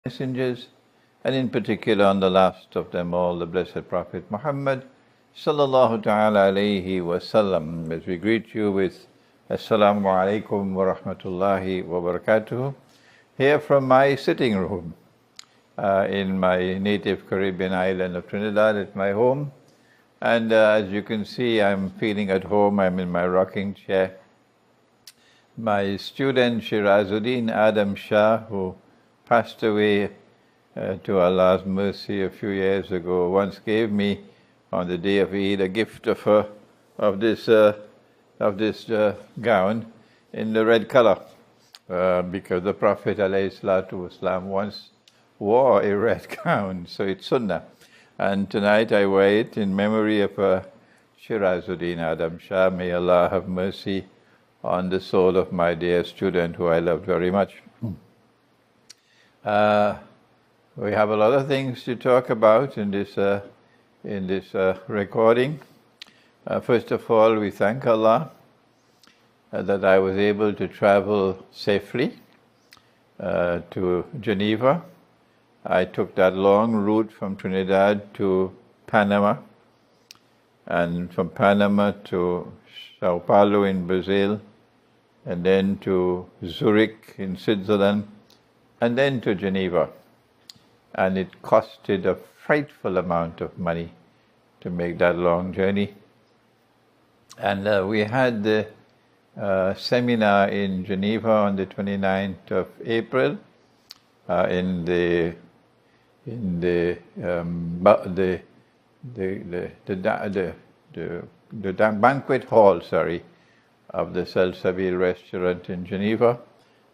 messengers, and in particular on the last of them all, the Blessed Prophet Muhammad sallallahu ta'ala alayhi wasallam. As we greet you with Assalamu alaikum wa rahmatullahi wa barakatuh, here from my sitting room in my native Caribbean island of Trinidad at my home. And as you can see, I'm feeling at home. I'm in my rocking chair. My student Shirazuddin Adam Shah, who passed away to Allah's mercy a few years ago, once gave me on the day of Eid a gift of this gown in the red color, because the Prophet ﷺ once wore a red gown, so it's sunnah. And tonight I wear it in memory of Shirazuddin Adam Shah. May Allah have mercy on the soul of my dear student who I loved very much. We have a lot of things to talk about in this recording. First of all, we thank Allah that I was able to travel safely to Geneva. I took that long route from Trinidad to Panama, and from Panama to Sao Paulo in Brazil, and then to Zurich in Switzerland, and then to Geneva. And it costed a frightful amount of money to make that long journey. And we had the seminar in Geneva on the 29th of April in the banquet hall, of the Salsabil restaurant in Geneva.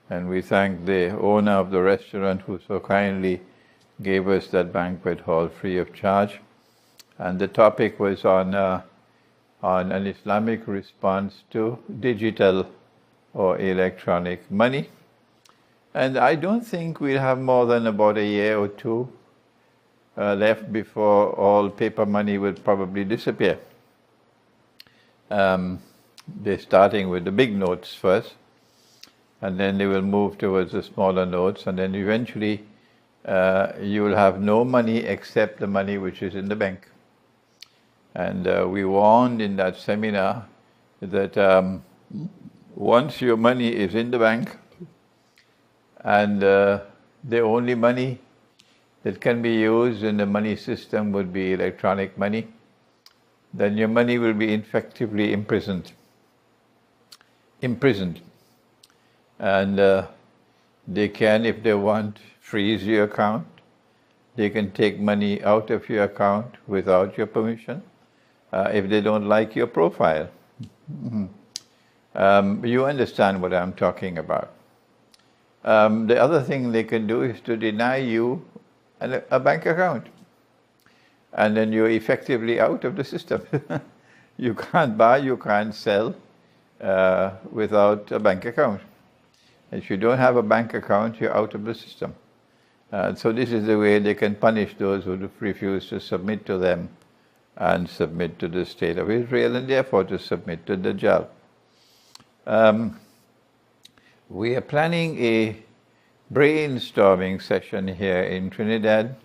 And we thank the owner of the restaurant who so kindly gave us that banquet hall free of charge. And the topic was on an Islamic response to digital or electronic money. And I don't think we'll have more than about a year or two left before all paper money will probably disappear. They're starting with the big notes first, and then they will move towards the smaller notes, and then eventually you will have no money except the money which is in the bank. And we warned in that seminar that once your money is in the bank, and the only money that can be used in the money system would be electronic money, then your money will be effectively imprisoned. And they can, if they want, freeze your account. They can take money out of your account without your permission if they don't like your profile. You understand what I'm talking about. The other thing they can do is to deny you a bank account. And then you're effectively out of the system. You can't buy, you can't sell without a bank account. If you don't have a bank account, you're out of the system. So this is the way they can punish those who refuse to submit to them and submit to the state of Israel, and therefore to submit to the Dajjal. We are planning a brainstorming session here in Trinidad,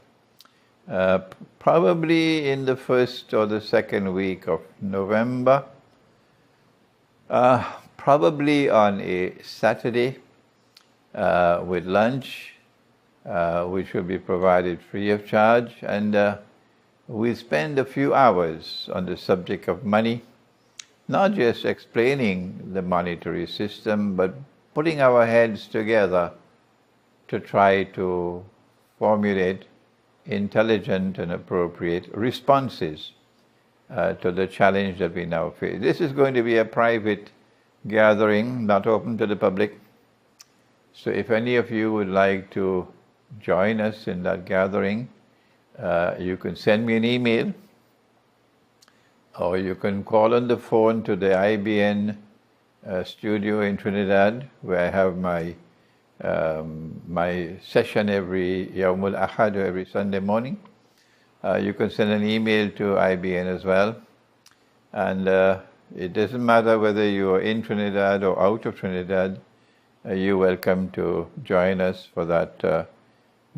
probably in the first or the second week of November, probably on a Saturday, with lunch, which will be provided free of charge, and we spend a few hours on the subject of money, not just explaining the monetary system, but putting our heads together to try to formulate intelligent and appropriate responses to the challenge that we now face. This is going to be a private gathering, not open to the public. So if any of you would like to join us in that gathering, you can send me an email, or you can call on the phone to the IBN studio in Trinidad, where I have my session every Yawmul Ahad, or every Sunday morning. You can send an email to IBN as well. And it doesn't matter whether you are in Trinidad or out of Trinidad, you're welcome to join us for that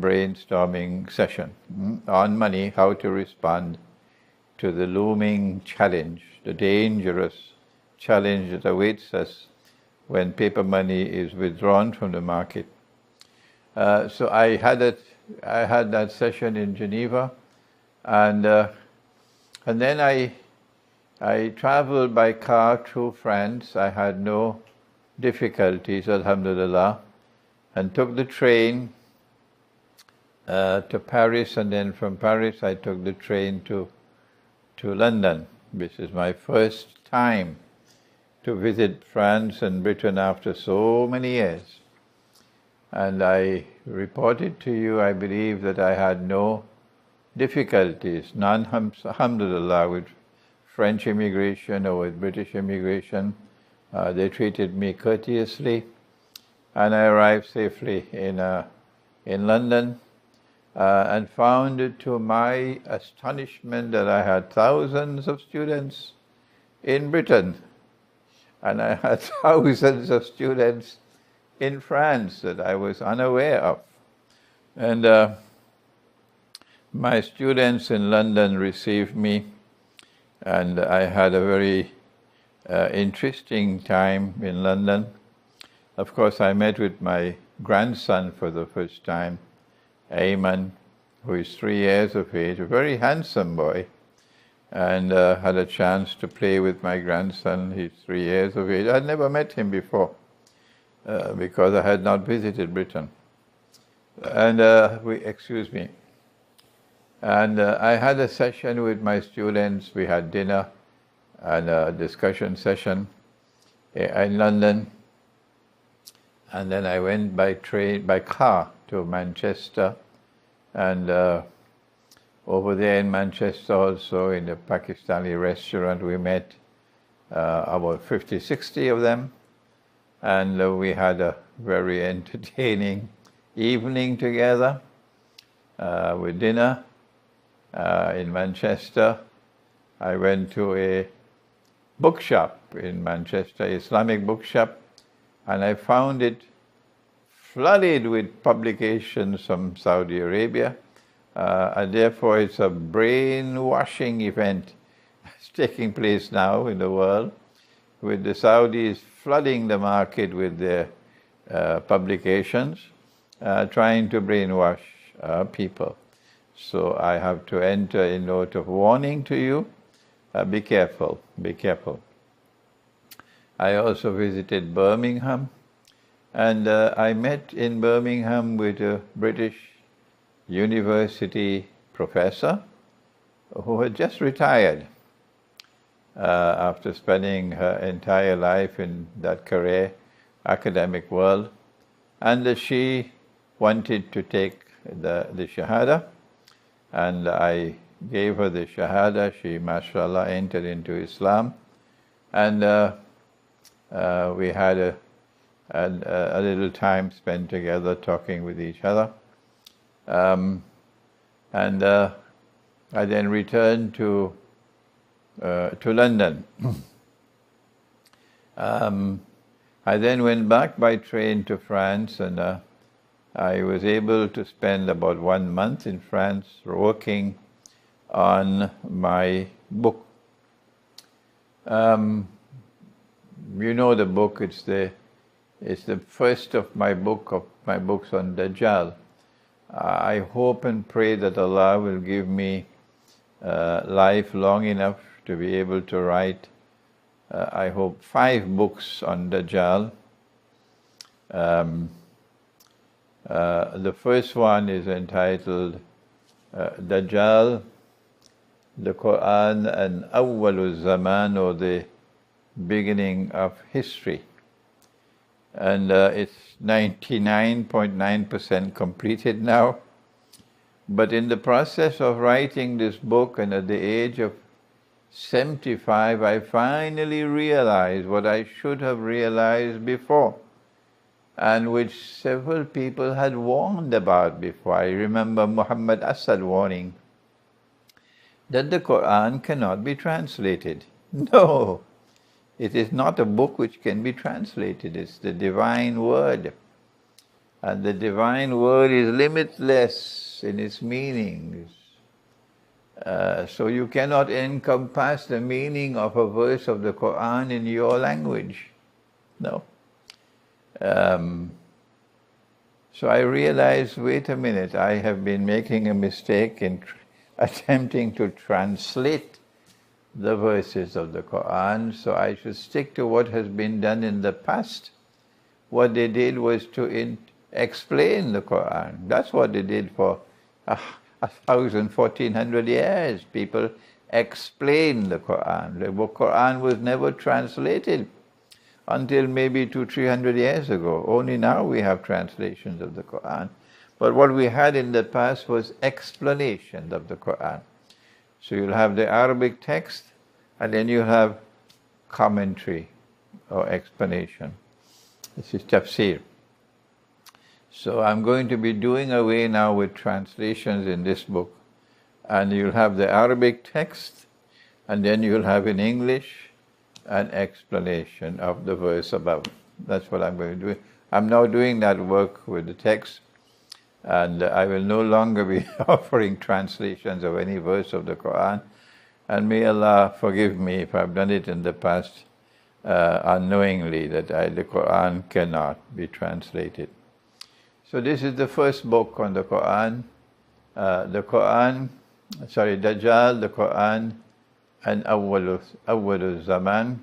brainstorming session on money, how to respond to the looming challenge, the dangerous challenge that awaits us when paper money is withdrawn from the market. So I had that session in Geneva, and then I traveled by car through France. I had no difficulties, alhamdulillah, and took the train to Paris, and then from Paris I took the train to London. This is my first time to visit France and Britain after so many years. And I reported to you, I believe, that I had no difficulties, none, alhamdulillah, with French immigration or with British immigration. They treated me courteously, and I arrived safely in London, and found to my astonishment that I had thousands of students in Britain, and I had thousands of students in France that I was unaware of. And my students in London received me, and I had a very interesting time in London. Of course, I met with my grandson for the first time, Ayman, who is 3 years of age, a very handsome boy, and had a chance to play with my grandson. He's 3 years of age. I had never met him before because I had not visited Britain. And excuse me. And I had a session with my students. We had dinner and a discussion session in London. And then I went by car to Manchester, and over there in Manchester also, in a Pakistani restaurant, we met about 50, 60 of them, and we had a very entertaining evening together with dinner in Manchester. I went to a bookshop in Manchester, Islamic bookshop, and I found it flooded with publications from Saudi Arabia, and therefore it's a brainwashing event that's taking place now in the world, with the Saudis flooding the market with their publications, trying to brainwash people. So I have to enter a note of warning to you. Be careful, be careful. I also visited Birmingham, and I met in Birmingham with a British university professor who had just retired after spending her entire life in that career, academic world. And she wanted to take the Shahada, and I gave her the Shahada. She, mashallah, entered into Islam, and we had a little time spent together talking with each other. And I then returned to London. I then went back by train to France, and I was able to spend about 1 month in France working on my book. You know the book. It's the first of my books on Dajjal. I hope and pray that Allah will give me life long enough to be able to write, I hope, 5 books on Dajjal. The first one is entitled Dajjal, the Qur'an and Awwalul Zaman, or the beginning of history. And it's 99.9% completed now. But in the process of writing this book, and at the age of 75, I finally realized what I should have realized before, and which several people had warned about before. I remember Muhammad Asad warning that the Qur'an cannot be translated. No, it is not a book which can be translated. It's the divine word. And the divine word is limitless in its meanings. So you cannot encompass the meaning of a verse of the Qur'an in your language. No. So I realized, wait a minute, I have been making a mistake in attempting to translate the verses of the Qur'an, so I should stick to what has been done in the past. What they did was to explain the Qur'an. That's what they did for 1,400 years. People explained the Qur'an. The Qur'an was never translated until maybe 200-300 years ago. Only now we have translations of the Qur'an. But what we had in the past was explanations of the Qur'an. So you'll have the Arabic text, and then you have commentary or explanation. This is tafsir. So I'm going to be doing away now with translations in this book. And you'll have the Arabic text, and then you'll have in English an explanation of the verse above. That's what I'm going to do. I'm now doing that work with the text, and I will no longer be offering translations of any verse of the Qur'an. And may Allah forgive me if I've done it in the past unknowingly, that the Qur'an cannot be translated. So this is the first book on the Qur'an. Dajjal, the Qur'an, and Awwalul Zaman.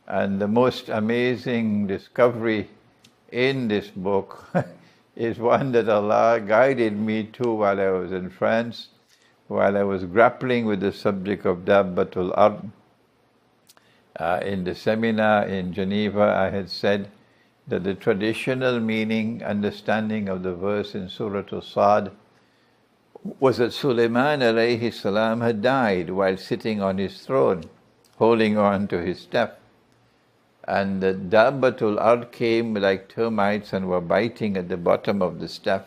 And the most amazing discovery in this book is one that Allah guided me to while I was in France, while I was grappling with the subject of Dabbatul Ard. In the seminar in Geneva, I had said that the traditional meaning, understanding of the verse in Surah Al-Sad was that Sulaiman alayhi salam had died while sitting on his throne, holding on to his staff. And the Dabbatul Ard came like termites and were biting at the bottom of the staff.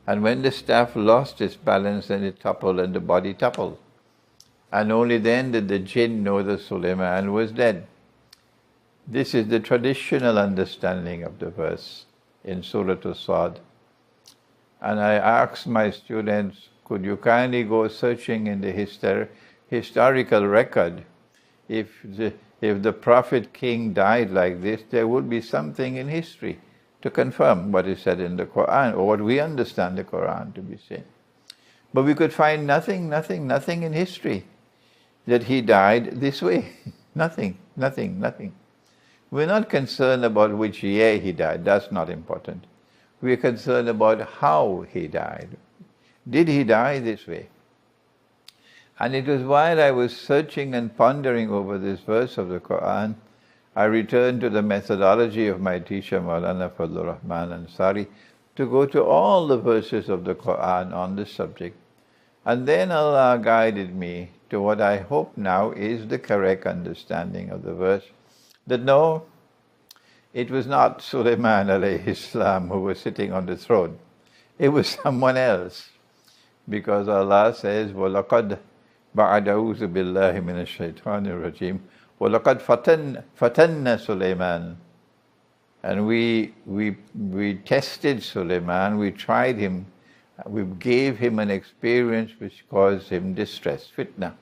And when the staff lost its balance, then it toppled and the body toppled. And only then did the jinn know that Sulaiman was dead. This is the traditional understanding of the verse in Surah Al-Sad. And I asked my students, could you kindly go searching in the historical record? If the Prophet King died like this, there would be something in history to confirm what is said in the Qur'an, or what we understand the Qur'an to be saying. But we could find nothing in history that he died this way. Nothing. We're not concerned about which year he died. That's not important. We're concerned about how he died. Did he die this way? And it was while I was searching and pondering over this verse of the Qur'an, I returned to the methodology of my teacher, Maulana Fadlur Rahman Ansari, to go to all the verses of the Qur'an on this subject. And then Allah guided me to what I hope now is the correct understanding of the verse, that no, it was not Sulaiman alayhi salam who was sitting on the throne. It was someone else. Because Allah says, وَلَقَدْ بَعَدَ أَعُوذُ بِاللَّهِ مِنَ الشَّيْطَانِ الرَّجِيمِ وَلَقَدْ فَتَنَّ Sulaiman. And we tested Sulaiman, we tried him, we gave him an experience which caused him distress, fitna.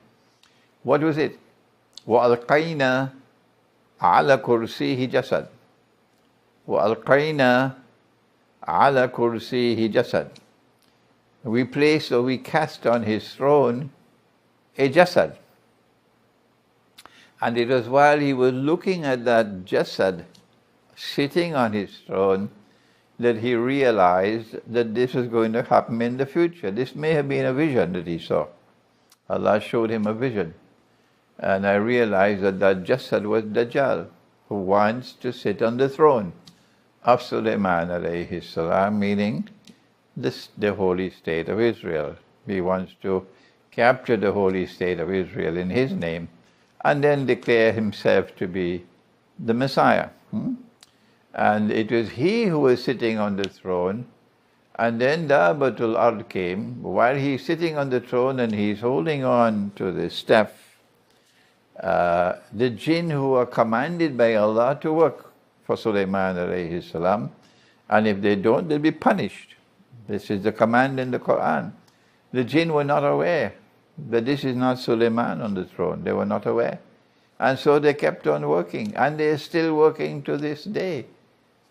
What was it? وَأَلْقَيْنَا عَلَى كُرْسِيهِ جَسَدٍ وَأَلْقَيْنَا عَلَى كُرْسِيهِ جَسَدٍ. We placed or we cast on his throne a jasad. And it was while he was looking at that jasad sitting on his throne that he realized that this was going to happen in the future. This may have been a vision that he saw. Allah showed him a vision. And I realized that that jasad was Dajjal, who wants to sit on the throne of Sulaiman alayhi salam, meaning the holy state of Israel. He wants to capture the holy state of Israel in his name and then declare himself to be the Messiah. And it was he who was sitting on the throne, and then Dabbatul Ard came. While he's sitting on the throne and he's holding on to the staff, the jinn who are commanded by Allah to work for Sulaiman alayhi salam, And if they don't, they'll be punished. This is the command in the Qur'an. The jinn were not aware that this is not Suleiman on the throne. They were not aware. And so they kept on working. And they are still working to this day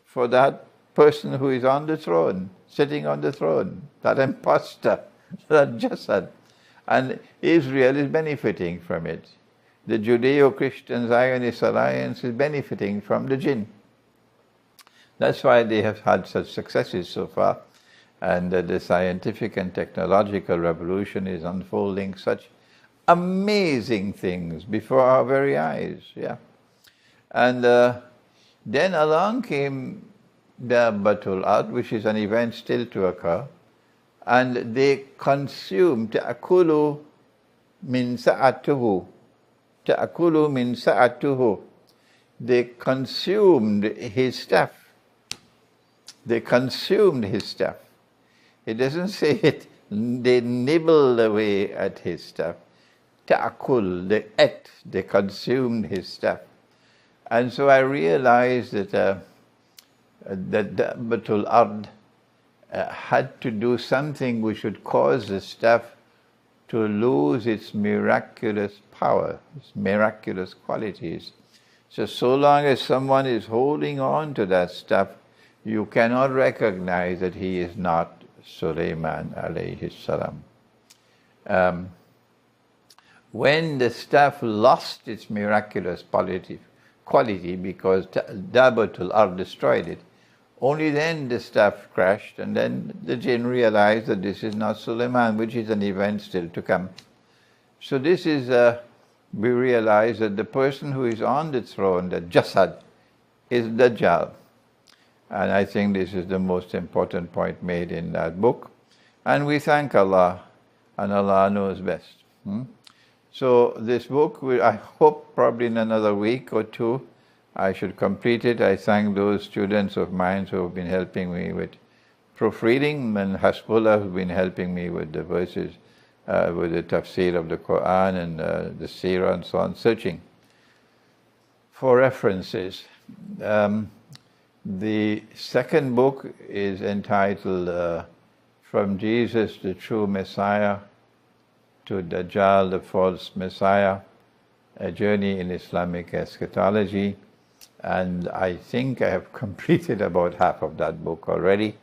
for that person who is on the throne, sitting on the throne, that imposter, that Jasad. And Israel is benefiting from it. The Judeo-Christian Zionist alliance is benefiting from the jinn. That's why they have had such successes so far. And the scientific and technological revolution is unfolding such amazing things before our very eyes. Yeah. And then along came Dabbatul Ard, which is an event still to occur, and they consumed ta'akulu min sa'atuhu. Ta'akulu min sa'atuhu. They consumed his stuff. They consumed his stuff. It doesn't say it. They nibbled away at his stuff. Ta'akul, they ate, they consumed his stuff. And so I realized that Dabbatul Ard had to do something which would cause the stuff to lose its miraculous power, its miraculous qualities. So long as someone is holding on to that stuff, you cannot recognize that he is not Sulaiman alayhi salam. When the stuff lost its miraculous quality because Dabbatul Ard destroyed it, only then the stuff crashed, and then the jinn realized that this is not Sulaiman, which is an event still to come. So this is, we realize that the person who is on the throne, the Jasad, is Dajjal. And I think this is the most important point made in that book. And we thank Allah, and Allah knows best. So this book, I hope probably in another week or two, I should complete it. I thank those students of mine who have been helping me with proofreading, and Hasbullah, who've been helping me with the verses, with the tafsir of the Qur'an and the seerah and so on, searching for references. The second book is entitled From Jesus, the True Messiah, to Dajjal, the False Messiah, A Journey in Islamic Eschatology. And I think I have completed about half of that book already.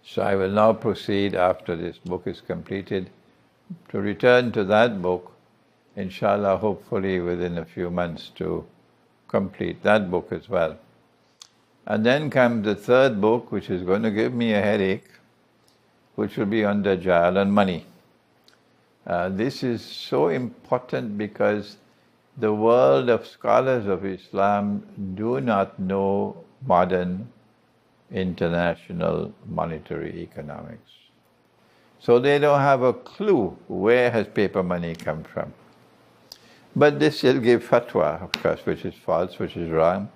So I will now proceed, after this book is completed, to return to that book, inshallah, hopefully within a few months, to complete that book as well. And then comes the third book, which is going to give me a headache, which will be on Dajjal and money. This is so important because the world of scholars of Islam do not know modern international monetary economics. So they don't have a clue where has paper money come from. But they still give fatwa, of course, which is false, which is wrong.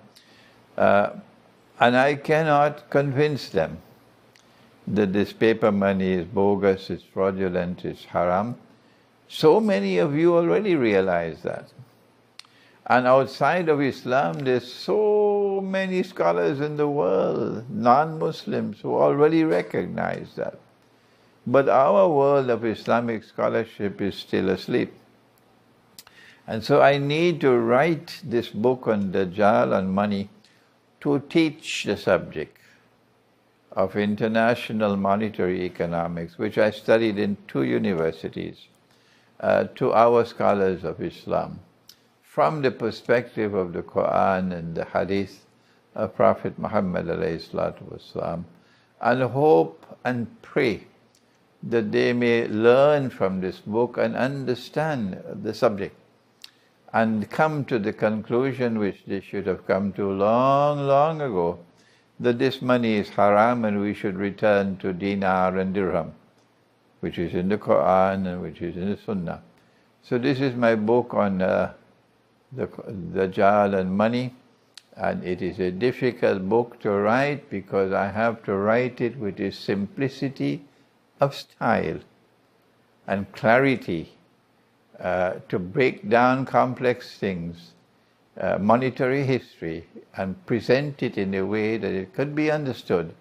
And I cannot convince them that this paper money is bogus, it's fraudulent, it's haram. So many of you already realize that. And outside of Islam, there's so many scholars in the world, non-Muslims, who already recognize that. But our world of Islamic scholarship is still asleep. And so I need to write this book on Dajjal and money to teach the subject of international monetary economics, which I studied in 2 universities, to our scholars of Islam, from the perspective of the Qur'an and the Hadith of Prophet Muhammad ﷺ, and hope and pray that they may learn from this book and understand the subject, and come to the conclusion which they should have come to long, long ago, that this money is haram and we should return to dinar and dirham, which is in the Qur'an and which is in the Sunnah. So this is my book on the Dajjal and money, and it is a difficult book to write because I have to write it with a simplicity of style and clarity, to break down complex things monetary history and present it in a way that it could be understood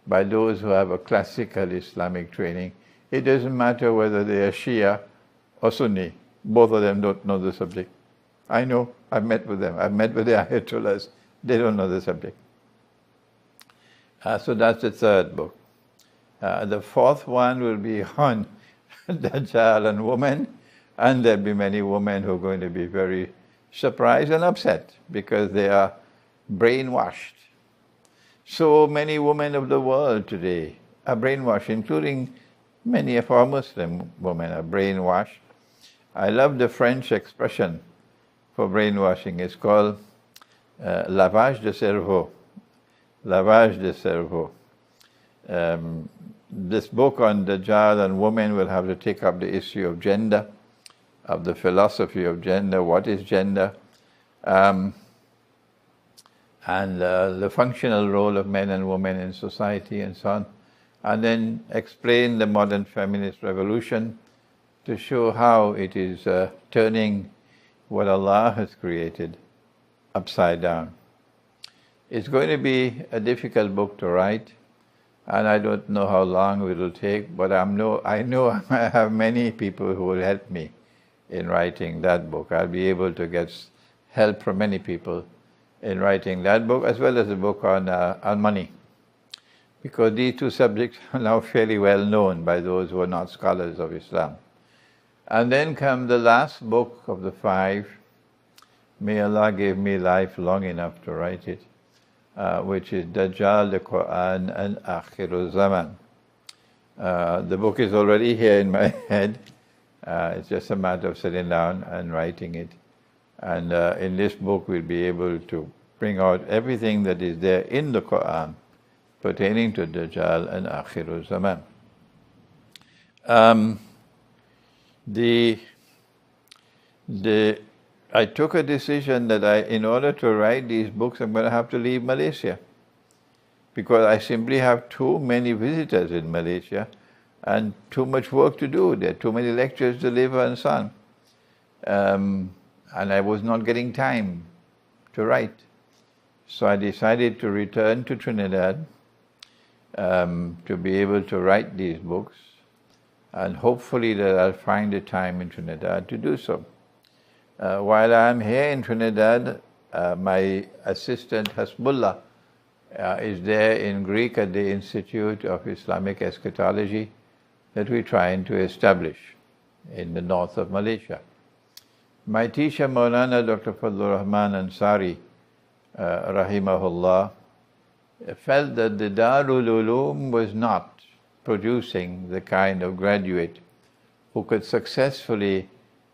by those who have a classical Islamic training. It doesn't matter whether they are Shia or Sunni. Both of them don't know the subject. I know, I've met with them. I've met with the Ayatollahs. They don't know the subject. So that's the third book. The fourth one will be on Dajjal and women, and there'll be many women who are going to be very surprised and upset because they are brainwashed. So many women of the world today are brainwashed, including many of our Muslim women are brainwashed. I love the French expression for brainwashing. It's called lavage de cerveau. Lavage de cerveau. This book on Dajjal and women will have to take up the issue of gender, of the philosophy of gender, what is gender, and the functional role of men and women in society and so on, and then explain the modern feminist revolution to show how it is turning what Allah has created upside down. It's going to be a difficult book to write, and I don't know how long it will take, but I know I have many people who will help me in writing that book. I'll be able to get help from many people in writing that book, as well as a book on money, because these two subjects are now fairly well known by those who are not scholars of Islam. And then come the last book of the 5. May Allah give me life long enough to write it, which is Dajjal, the Qur'an, and Akhirul Zaman. The book is already here in my head. It's just a matter of sitting down and writing it. And in this book we'll be able to bring out everything that is there in the Qur'an pertaining to Dajjal and Akhirul Zaman. I took a decision that in order to write these books, I'm going to have to leave Malaysia, because I simply have too many visitors in Malaysia and too much work to do. There are too many lectures to deliver and so on. And I was not getting time to write. So I decided to return to Trinidad to be able to write these books, and hopefully that I'll find the time in Trinidad to do so. While I'm here in Trinidad, my assistant Hasbullah is there in Greek at the Institute of Islamic Eschatology that we're trying to establish in the north of Malaysia. My teacher Maulana Dr. Fadlur Rahman Ansari, rahimahullah, felt that the Darul Uloom was not producing the kind of graduate who could successfully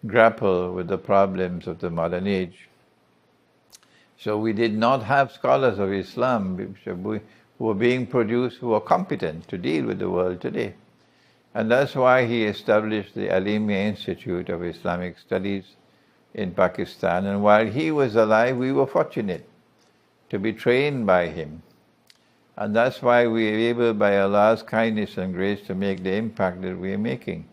grapple with the problems of the modern age. So we did not have scholars of Islam who were being produced who were competent to deal with the world today. And that's why he established the Alimia Institute of Islamic Studies in Pakistan. And while he was alive, we were fortunate to be trained by him. And that's why we are able, by Allah's kindness and grace, to make the impact that we are making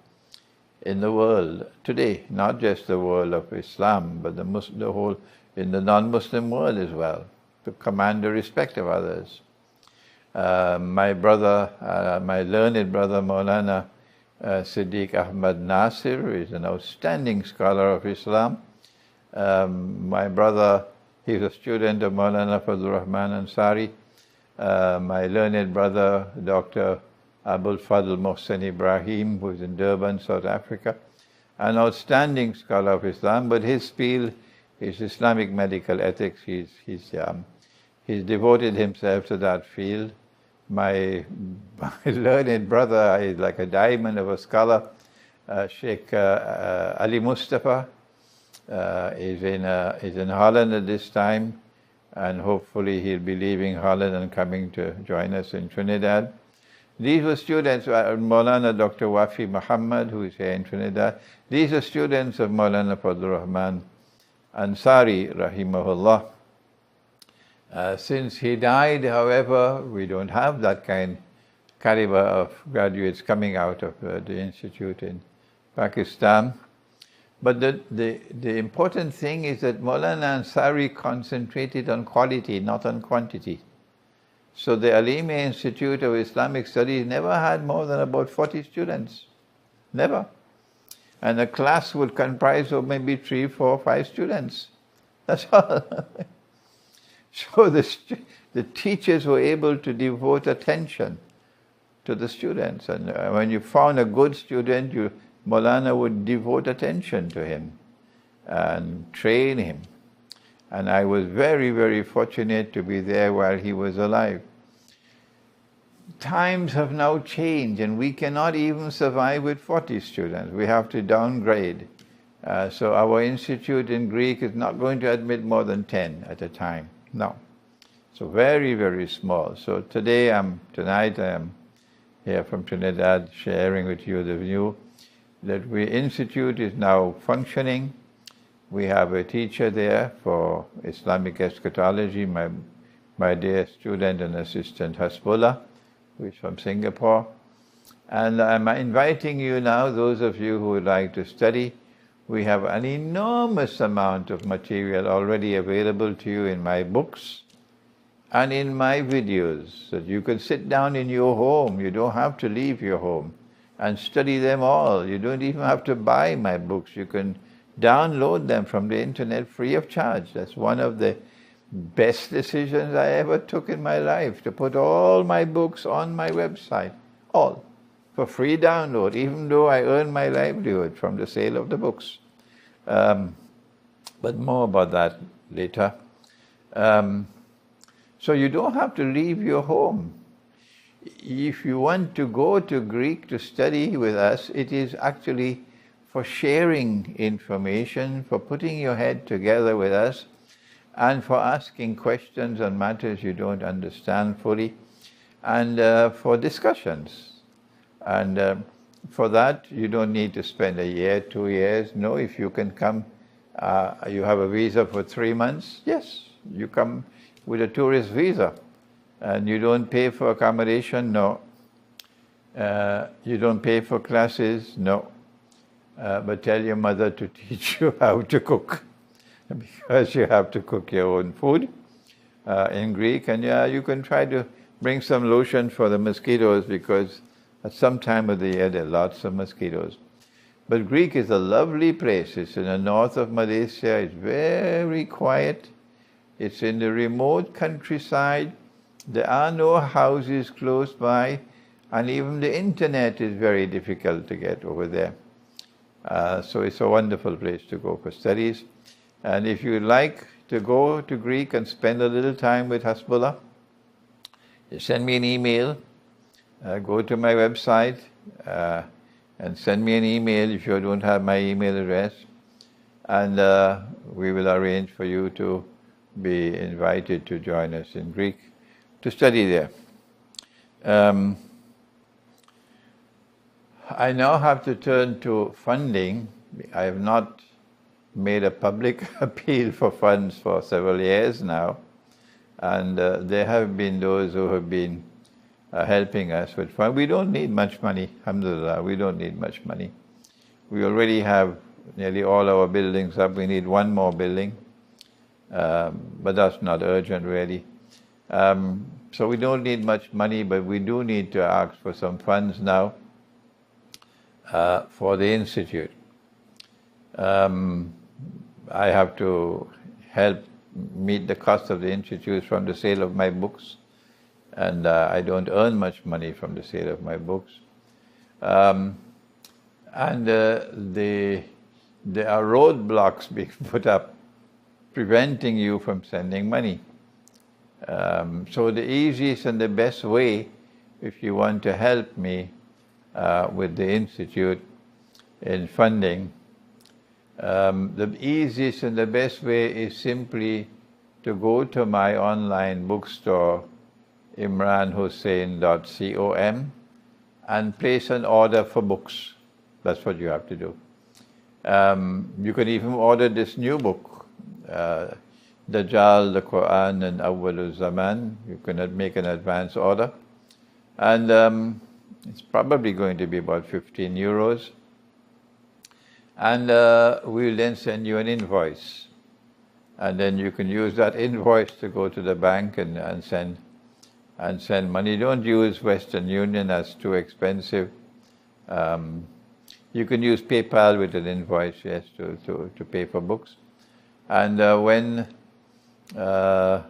in the world today, not just the world of Islam, but the whole, in the non-Muslim world as well, to command the respect of others. My brother, my learned brother Maulana Siddiq Ahmad Nasir is an outstanding scholar of Islam. My brother, he's a student of Maulana Fadlur Rahman Ansari. My learned brother, Dr. Abul Fadl Mohsen Ibrahim, who is in Durban, South Africa, an outstanding scholar of Islam, but his field is Islamic medical ethics. He's devoted himself to that field. My learned brother is like a diamond of a scholar, Sheikh Ali Mustafa, is in Holland at this time, and hopefully he'll be leaving Holland and coming to join us in Trinidad. These were students, Maulana Dr. Wafi Muhammad, who is here in Trinidad. These are students of Maulana Fadlur Rahman Ansari, rahimahullah. Since he died, however, we don't have that caliber of graduates coming out of the institute in Pakistan. But the important thing is that Maulana Ansari concentrated on quality, not on quantity. So the Alimi Institute of Islamic Studies never had more than about 40 students. Never. And a class would comprise of maybe 3, 4, 5 students. That's all. So the teachers were able to devote attention to the students. And when you found a good student, Maulana would devote attention to him and train him. And I was very, very fortunate to be there while he was alive. Times have now changed, and we cannot even survive with 40 students. We have to downgrade. So our institute in Greek is not going to admit more than 10 at a time. No. So very, very small. So tonight I am here from Trinidad sharing with you the view that the institute is now functioning. We have a teacher there for Islamic eschatology, my dear student and assistant Hasbullah, who is from Singapore. And I'm inviting you now, those of you who would like to study. We have an enormous amount of material already available to you in my books and in my videos, that you can sit down in your home. You don't have to leave your home and study them all. You don't even have to buy my books. You can download them from the internet free of charge. That's one of the best decisions I ever took in my life, to put all my books on my website, all, for free download, even though I earn my livelihood from the sale of the books. But more about that later. So you don't have to leave your home. If you want to go to Greek to study with us, it is actually for sharing information, for putting your head together with us, and for asking questions on matters you don't understand fully, and for discussions. And for that, you don't need to spend a year, 2 years. No, if you can come, you have a visa for 3 months, yes, you come with a tourist visa. And you don't pay for accommodation, no. You don't pay for classes, no. But tell your mother to teach you how to cook, because you have to cook your own food in Greek. And you can try to bring some lotion for the mosquitoes, because at some time of the year there are lots of mosquitoes. But Greek is a lovely place. It's in the north of Malaysia. It's very quiet. It's in the remote countryside. There are no houses close by, and even the internet is very difficult to get over there. So it's a wonderful place to go for studies. And if you'd like to go to Greek and spend a little time with Hasbullah, send me an email. Go to my website and send me an email if you don't have my email address. And we will arrange for you to be invited to join us in Greek to study there. I now have to turn to funding. I have not made a public appeal for funds for several years now, and there have been those who have been helping us with funds. We don't need much money, alhamdulillah, we don't need much money. We already have nearly all our buildings up. We need one more building, but that's not urgent really. So we don't need much money, but we do need to ask for some funds now for the institute. I have to help meet the cost of the institute from the sale of my books, and I don't earn much money from the sale of my books. And there are roadblocks being put up preventing you from sending money. So the easiest and the best way, if you want to help me with the institute in funding, the easiest and the best way is simply to go to my online bookstore, imranhosein.com, and place an order for books. That's what you have to do. You can even order this new book, Dajjal, the Qur'an, and Awwalul Zaman. You can make an advance order. And it's probably going to be about 15 euros. And we'll then send you an invoice. And then you can use that invoice to go to the bank and send money. Don't use Western Union, that's too expensive. You can use PayPal with an invoice, yes, to pay for books. And when the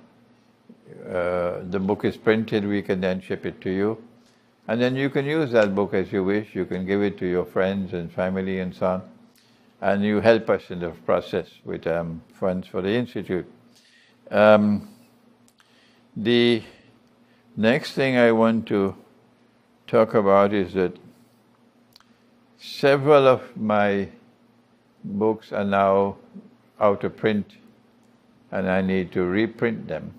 book is printed, we can then ship it to you. And then you can use that book as you wish. You can give it to your friends and family and so on. And you help us in the process with funds for the Institute. The next thing I want to talk about is that several of my books are now out of print and I need to reprint them.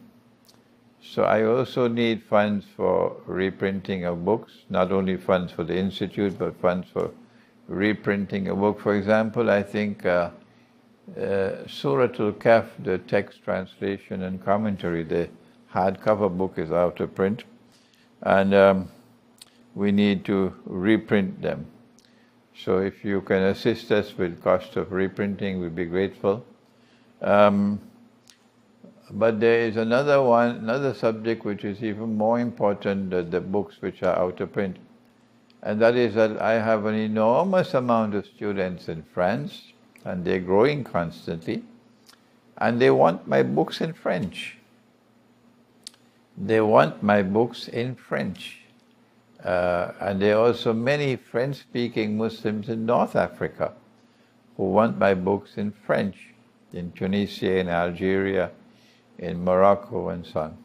So I also need funds for reprinting of books, not only funds for the Institute, but funds for reprinting a book. For example, I think Surah Al-Kahf, the text translation and commentary, the hardcover book is out of print, and we need to reprint them. So if you can assist us with cost of reprinting, we'd be grateful. But there is another subject which is even more important than the books which are out of print. And that is that I have an enormous amount of students in France, and they're growing constantly, and they want my books in French. They want my books in French. And there are also many French-speaking Muslims in North Africa who want my books in French, in Tunisia, in Algeria, in Morocco, and so on.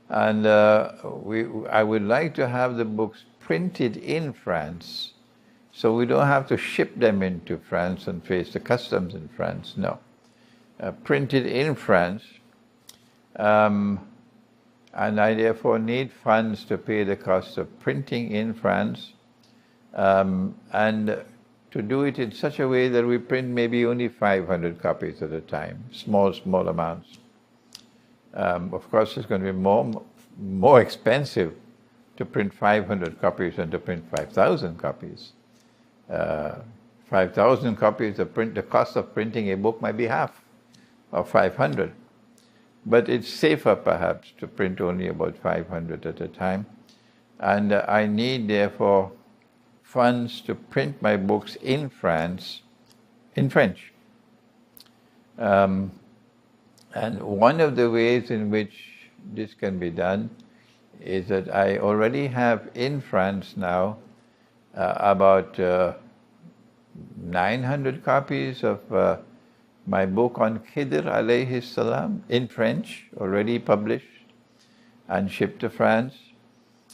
And I would like to have the books printed in France, so we don't have to ship them into France and face the customs in France. No. Printed in France, and I therefore need funds to pay the cost of printing in France, and to do it in such a way that we print maybe only 500 copies at a time, small amounts. Of course, it's going to be more expensive to print 500 copies than to print 5,000 copies. 5,000 copies, the cost of printing a book might be half of 500. But it's safer, perhaps, to print only about 500 at a time. And I need, therefore, funds to print my books in France, in French. And one of the ways in which this can be done is that I already have in France now about 900 copies of my book on Khidr alayhi salam in French, already published and shipped to France,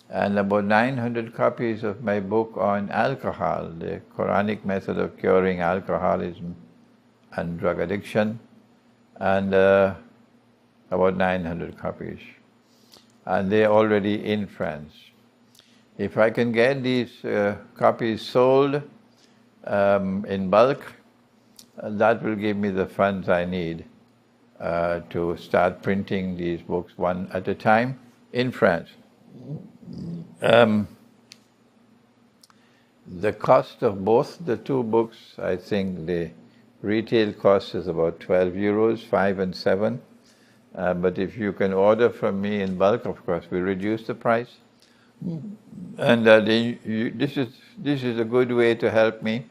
and about 900 copies of my book on alcohol, the Quranic method of curing alcoholism and drug addiction, and about 900 copies. And they're already in France. If I can get these copies sold in bulk, that will give me the funds I need to start printing these books one at a time in France. The cost of both the two books, I think the retail cost is about 12 euros, 5 and 7. But if you can order from me in bulk, of course, we reduce the price. And this is a good way to help me.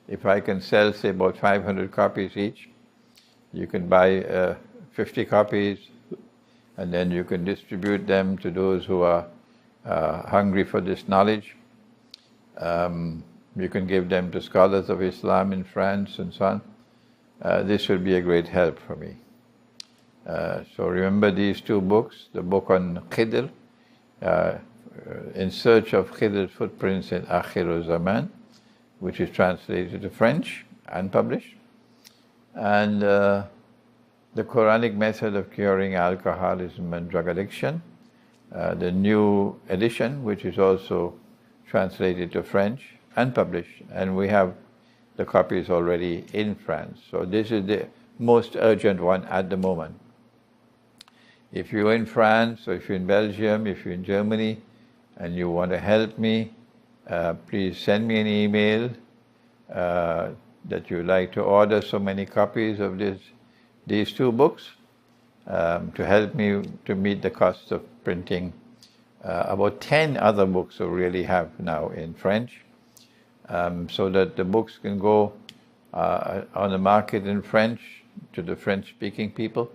If I can sell, say, about 500 copies each, you can buy 50 copies, and then you can distribute them to those who are hungry for this knowledge. You can give them to scholars of Islam in France and so on. This will be a great help for me. So remember these two books, the book on Khidr, In Search of Khidr's Footprints in Akhir Zaman, which is translated to French and published, and the Quranic method of curing alcoholism and drug addiction, the new edition, which is also translated to French and published, and we have the copies already in France. So this is the most urgent one at the moment. If you're in France, or if you're in Belgium, if you're in Germany, and you want to help me, please send me an email that you like to order so many copies of these two books to help me to meet the cost of printing about 10 other books I really have now in French, so that the books can go on the market in French to the French-speaking people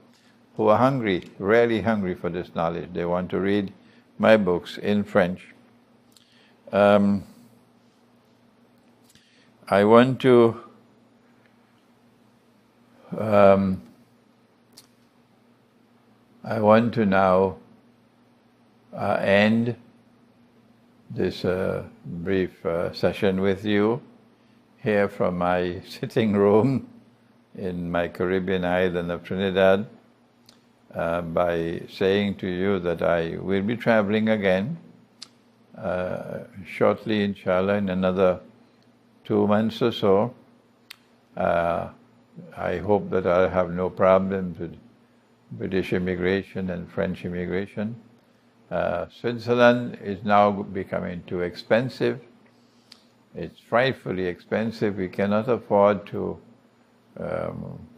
who are hungry, really hungry for this knowledge. They want to read my books in French. I want to now end this brief session with you here from my sitting room in my Caribbean island of Trinidad by saying to you that I will be traveling again shortly, inshallah, in another 2 months or so. I hope that I'll have no problems with British immigration and French immigration. Switzerland is now becoming too expensive. It's frightfully expensive. We cannot afford to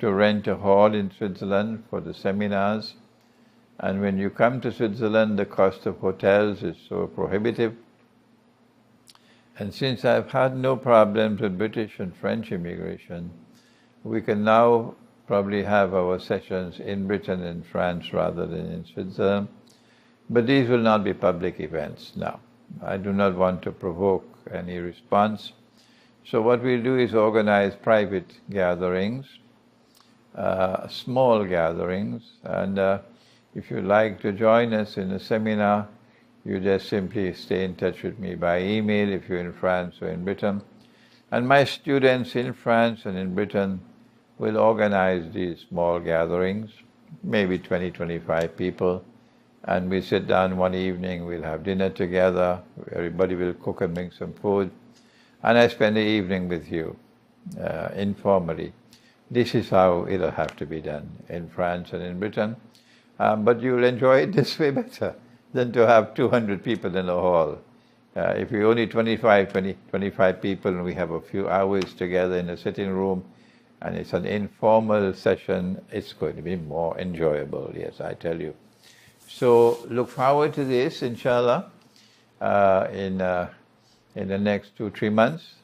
rent a hall in Switzerland for the seminars. And when you come to Switzerland, the cost of hotels is so prohibitive. And since I've had no problems with British and French immigration, we can now probably have our sessions in Britain and France rather than in Switzerland. But these will not be public events now. I do not want to provoke any response. So what we'll do is organize private gatherings, small gatherings, and if you'd like to join us in a seminar, you just simply stay in touch with me by email if you're in France or in Britain. And my students in France and in Britain will organize these small gatherings, maybe 20, 25 people, and we sit down one evening, we'll have dinner together, everybody will cook and bring some food, and I spend the evening with you, informally. This is how it'll have to be done in France and in Britain, but you'll enjoy it this way better than to have 200 people in the hall. If we're only 25 people and we have a few hours together in a sitting room and it's an informal session, it's going to be more enjoyable, yes, I tell you. So look forward to this, inshallah, in the next 2-3 months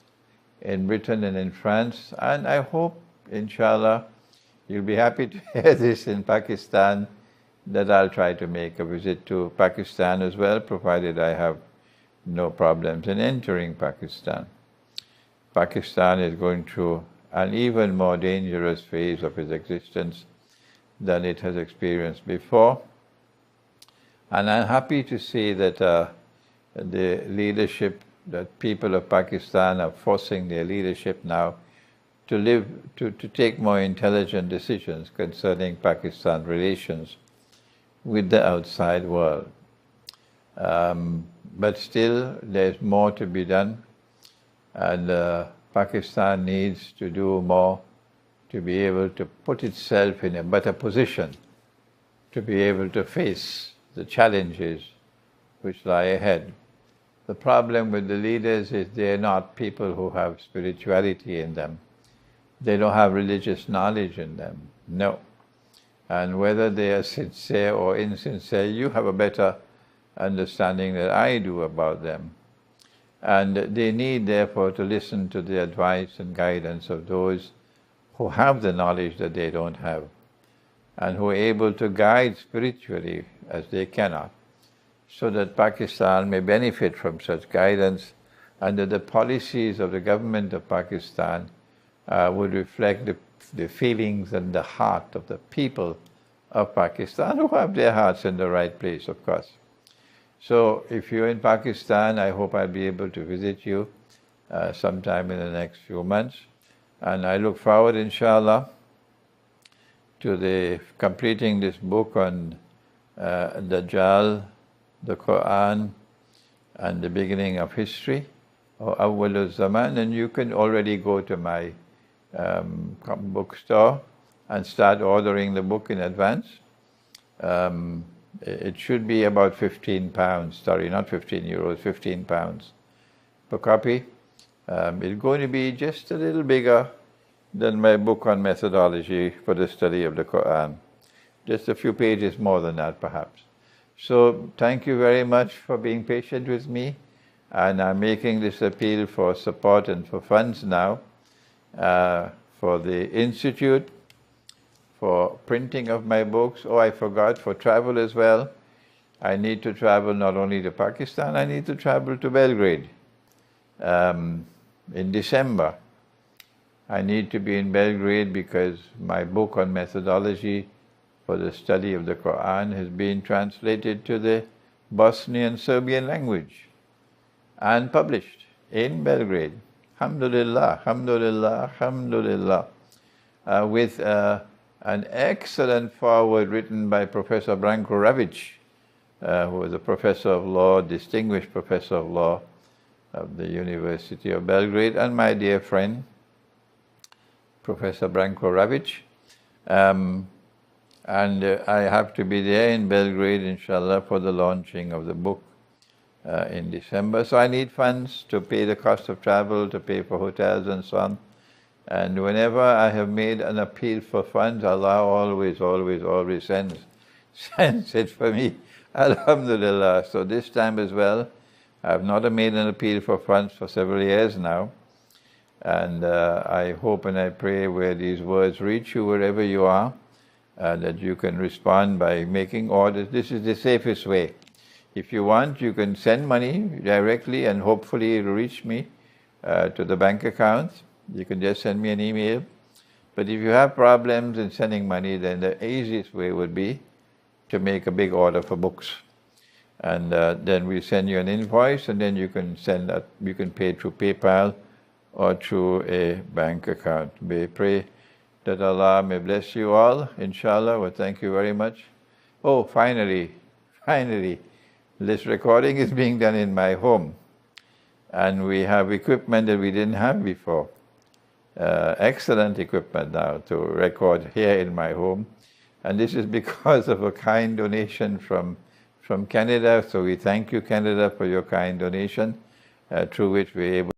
in Britain and in France. And I hope, inshallah, you'll be happy to hear this in Pakistan, that I'll try to make a visit to Pakistan as well, provided I have no problems in entering Pakistan. Pakistan is going through an even more dangerous phase of its existence than it has experienced before. And I'm happy to see that the leadership, that people of Pakistan are forcing their leadership now to take more intelligent decisions concerning Pakistan relations with the outside world. But still, there's more to be done, and Pakistan needs to do more to be able to put itself in a better position to be able to face the challenges which lie ahead. The problem with the leaders is they're not people who have spirituality in them. They don't have religious knowledge in them. No. And whether they are sincere or insincere, you have a better understanding than I do about them. And they need, therefore, to listen to the advice and guidance of those who have the knowledge that they don't have, and who are able to guide spiritually as they cannot, so that Pakistan may benefit from such guidance, and that the policies of the government of Pakistan would reflect the feelings and the heart of the people of Pakistan, who have their hearts in the right place, of course. So if you're in Pakistan, I hope I'll be able to visit you sometime in the next few months. And I look forward, inshallah, to completing this book on Dajjal, the Qur'an, and the beginning of history, or Awwal Zaman. And you can already go to my bookstore and start ordering the book in advance. It should be about £15, sorry, not 15 euros, £15 per copy. It's going to be just a little bigger than my book on methodology for the study of the Qur'an. Just a few pages more than that, perhaps. So thank you very much for being patient with me, and I'm making this appeal for support and for funds now for the Institute, for printing of my books. Oh, I forgot, for travel as well. I need to travel not only to Pakistan, I need to travel to Belgrade in December. I need to be in Belgrade because my book on methodology for the study of the Qur'an has been translated to the Bosnian Serbian language and published in Belgrade. Alhamdulillah, alhamdulillah, alhamdulillah. With an excellent foreword written by Professor Branko Ravic, who was a professor of law, distinguished professor of law of the University of Belgrade, and my dear friend, Professor Branko Ravic. And I have to be there in Belgrade, inshallah, for the launching of the book in December. So I need funds to pay the cost of travel, to pay for hotels and so on. And whenever I have made an appeal for funds, Allah always sends it for me. Alhamdulillah. So this time as well, I have not made an appeal for funds for several years now. And I hope and I pray where these words reach you, wherever you are, that you can respond by making orders. This is the safest way. If you want, you can send money directly and hopefully it will reach me to the bank account. You can just send me an email. But if you have problems in sending money, then the easiest way would be to make a big order for books. And then we send you an invoice, and then you can send that, you can pay through PayPal or through a bank account. We pray that Allah may bless you all, inshallah. Well, thank you very much. Oh, finally, this recording is being done in my home. And we have equipment that we didn't have before. Excellent equipment now to record here in my home. And this is because of a kind donation from Canada. So we thank you, Canada, for your kind donation, through which we're able